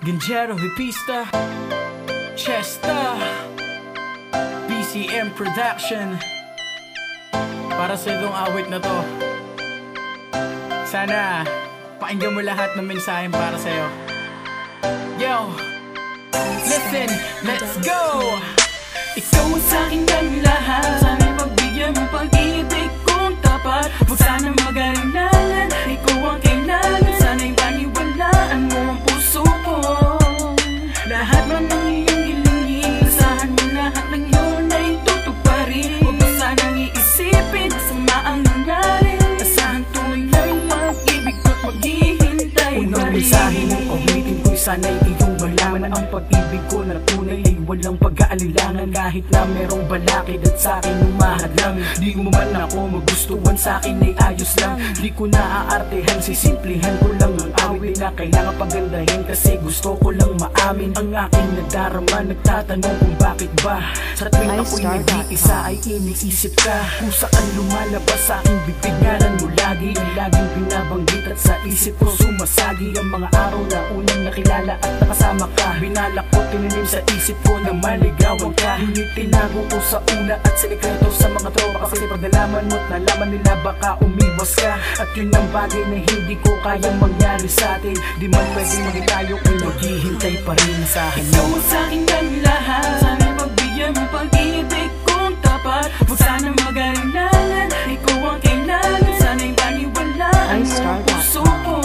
Ganjero Hipista, Chesta, BCM Production. Para sa itong awit na to, sana pakinggan mo lahat ng mensahe para sa'yo. Yo, listen, let's go! Ikaw ang sa'kin ng lahat, sana'y pagbigyan mo pag-ibig kong tapat. Huwag sanang mag-alinlangan, ikaw ang kailangan. Sana'y paniwalaan mo ang puso ko. Lahat man ng iyong hilingin, asahan mo lahat ng yun ay tutuparin. Huwag mo sanang iisipin, masama ang nangyari. Asahan tuloy na yung pag-ibig ko't maghihintay. Unang mensahe ng pag-meeting ko'y sana'y iyong malaman. Ang pag-ibig ko na tunay ay walang pag-aalilangan. Kahit na merong balakid at sa'kin umahadlang, di mo man ako magustuhan, sa'kin ay ayos lang. Di ko naaartehan, sisimplihan ko lang ang awit na kailangan pagandahin. Kasi gusto ko lang maamin ang aking nadarama. Nagtatanong kung bakit ba sa tuwing ako'y nag-iisa ay iniisip ka. Kung saan lumalabas sa aking bibig, ngalan mo lagi ang laging binabanggit at sa isip ko sumasagi. Ang mga araw na unang nakilala at nakasama ka, binalak ko, tinanim sa isip ko na maligawan ka. Ngunit tinago ko sa una at sinikreto sa mga tropa. Kasi pag nalaman mo't nalaman nila baka umiwas ka. At yun ang bagay na hindi ko kayang mangyari sa atin. Di man pwedeng maging tayo kung maghihintay pa rin sa akin. Ikaw ang sa'kin ng lahat, sana'y pagbigyan mo pag-ibig kong tapat. Huwag sanang mag-alinlangan, ikaw ang kailangan. Sana'y paniwalaan mo ang puso ko.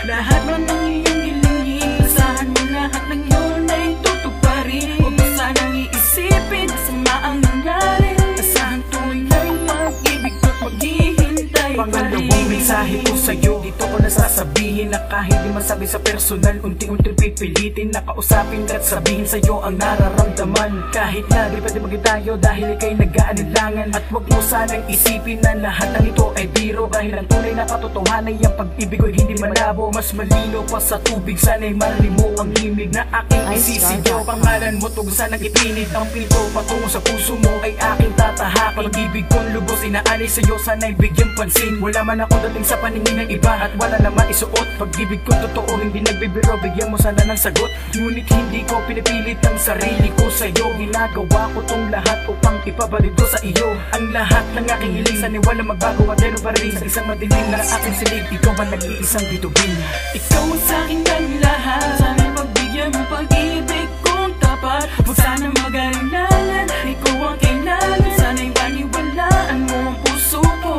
Lahat man ng iyong hilingin, asahan mo lahat ng yun ay tutuparin. Huwag mo sanang iisipin, masama ang nangyari. Asahan tuloy na yung pag-ibig ko't maghihintay pa rin. Pangalawang mensahe ko sa'yo, dito ko nasasabihin na kahit di masabi sa personal, unti-unti pipilitin na kausapin at sabihin sa'yo ang nararamdaman. Kahit na di pwede maging tayo dahil ika'y nag-aanilangan. At huwag mo sanang isipin na lahat ng ito ay biro, dahil ang tunay na katotohanan ay ang pag-ibig ko'y hindi malabo. Mas malino pa sa tubig, sana'y marinig mo ang himig na aking isisigaw. Pangalan mo tug sanang itinid, ang pinto patungo sa puso mo ay aking tatahakin. Pag-ibig kong lubos inaalis sa'yo, sana'y bigyan pansin. Wala man ako dating sa paningin ng iba at wala naman isuot. Pag-ibig ko totoo, hindi nagbibiro, bigyan mo sana ng sagot. Ngunit hindi ko pinipilit ang sarili ko sa'yo. Ginagawa ko tong lahat upang ipabalik ko sa iyo ang lahat ng aking hiling. Sana'y walang magbago at meron pa rin sa isang madilim na aking silig. Ikaw ang nag-iisang bitubin. Ikaw ang sa'kin ng lahat, sana'y pagbigyan mo pag-ibig kong tapat. Huwag sanang mag-alinlangan, ikaw ang kailangan. Sana'y paniwalaan mo ang puso ko.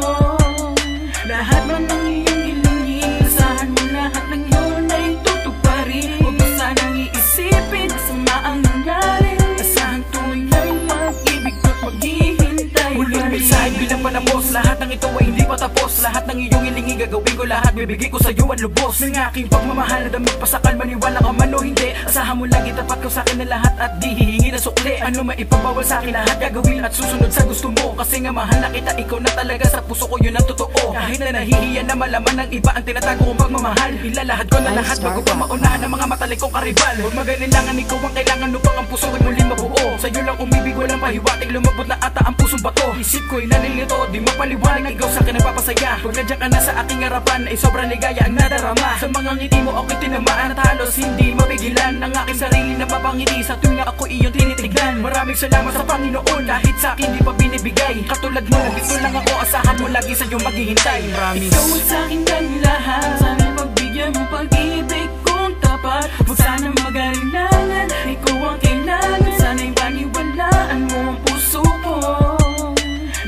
Lahat man ng iyong hilingin, asahan mo lahat ng yun ay tutuparin. Huwag mo sanang iisipin, masama ang nangyari. Asahan tuloy na yung pag-ibig ko't maghihintay. Huling mensahe bilang panapos, lahat ng ito ay hindi pa tapos. Lahat ng iyong hilingin gagawin ko lahat, bibigay ko sa'yo ang lubos ng aking pagmamahal na damit pasakal. Maniwala ka man o hindi, asahan mo lagi tapat ko sa'kin na lahat at di hihingi na sukli. Ano maipabawal sa'kin lahat gagawin at susunod sa gusto mo. Kasi nga mahal na kita, ikaw na talaga sa puso ko, yun ang totoo. Kahit na nahihiyan na malaman ng iba ang tinatago kong pagmamahal, ilalahad ko na lahat bago pa maunahan ng mga matalik kong karibal. Huwag mag-alinlangan, ikaw ang kailangan upang ang puso ko'y muling mabuo. Sa'yo lang umibig, walang pahiwatig, lumabot na ata ang pusong bato. Isip ko'y nalilito, di mo paliwanag, ikaw sa'kin nagpapasaya. Pag nandiyan ka na sa aking harapan, ay sobrang ligaya ang nadarama. Sa mga ngiti mo ako'y tinamaan at halos hindi mapigilan ang aking sarili na mapangiti sa tuwing ako iyong tinitignan. Maraming salamat sa Panginoon, kahit sa'kin di pa binibigay. Katulad mo, dito lang ako, asahan mo lagi sa'yo maghihintay. Ikaw ang sa'kin ng lahat, sana'y pagbigyan mo pag-ibig kong tapat. Huwag sanang mag-alinlangan, ikaw ang kailangan. Sana'y paniwalaan mo ang puso ko.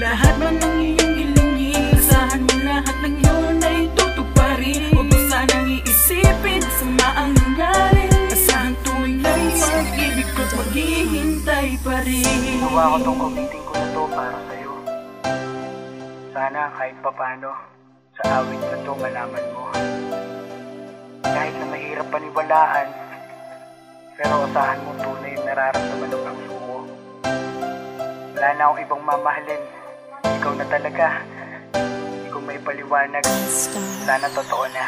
Lahat man ng iyong hilingin, asahan mo lahat ng yun ay tutuparin. Huwag mo sanang iisipin, masama ang nangyari. Asahan tuloy na yung pag-ibig ko't maghihintay pa rin. Ginawa ko tong committing ko na to para sa'yo. Sana kahit papano sa awit na to malaman mo, kahit na mahirap paniwalaan, pero asahan mo tunay yung nararamdaman ng puso ko. Wala na akong ibang mamahalin, ikaw na talaga. Hindi ko may paliwanag, sana totoo na.